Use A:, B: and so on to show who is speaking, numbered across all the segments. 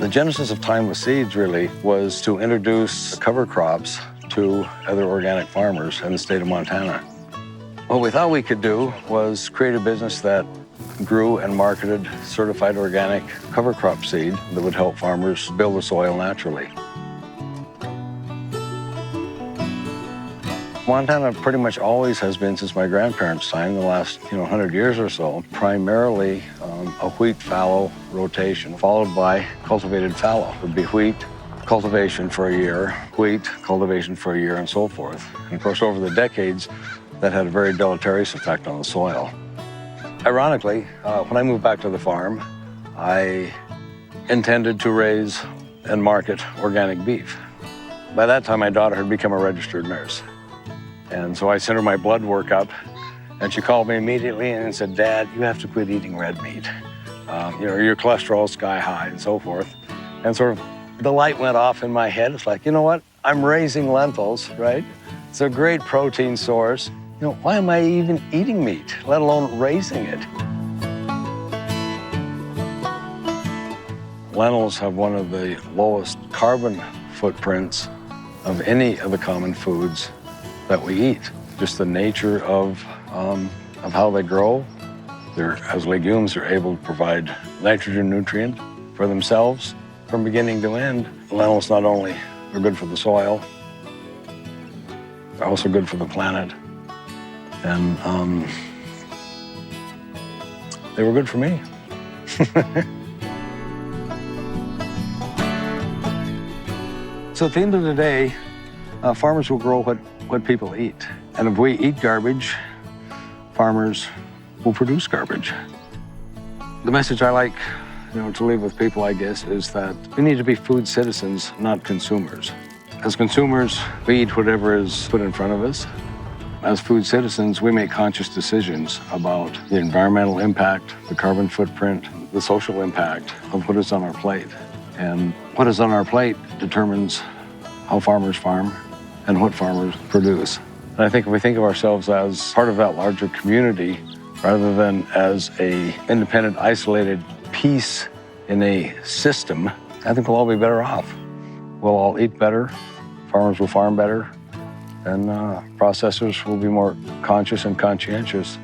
A: The genesis of Time with Seeds really was to introduce cover crops to other organic farmers in the state of Montana. What we thought we could do was create a business that grew and marketed certified organic cover crop seed that would help farmers build the soil naturally. Montana pretty much always has been, since my grandparents' time, the last 100 years or so, primarily a wheat fallow rotation, followed by cultivated fallow. It would be wheat cultivation for a year, wheat cultivation for a year, and so forth. And of course, over the decades, that had a very deleterious effect on the soil. Ironically, when I moved back to the farm, I intended to raise and market organic beef. By that time, my daughter had become a registered nurse. And so I sent her my blood work up, and she called me immediately and said, "Dad, you have to quit eating red meat. Your cholesterol's sky high," and so forth. And sort of the light went off in my head. It's like, you know what? I'm raising lentils, right? It's a great protein source. Why am I even eating meat, let alone raising it? Lentils have one of the lowest carbon footprints of any of the common foods that we eat. Just the nature of how they grow. As legumes, they're able to provide nitrogen nutrient for themselves from beginning to end. Lentils not only are good for the soil, they're also good for the planet. And they were good for me. So at the end of the day, farmers will grow what people eat. And if we eat garbage, farmers will produce garbage. The message I like to leave with people, I guess, is that we need to be food citizens, not consumers. As consumers, we eat whatever is put in front of us. As food citizens, we make conscious decisions about the environmental impact, the carbon footprint, the social impact of what is on our plate. And what is on our plate determines how farmers farm and what farmers produce. And I think if we think of ourselves as part of that larger community, rather than as an independent, isolated piece in a system, I think we'll all be better off. We'll all eat better, farmers will farm better, and processors will be more conscious and conscientious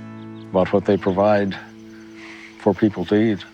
A: about what they provide for people to eat.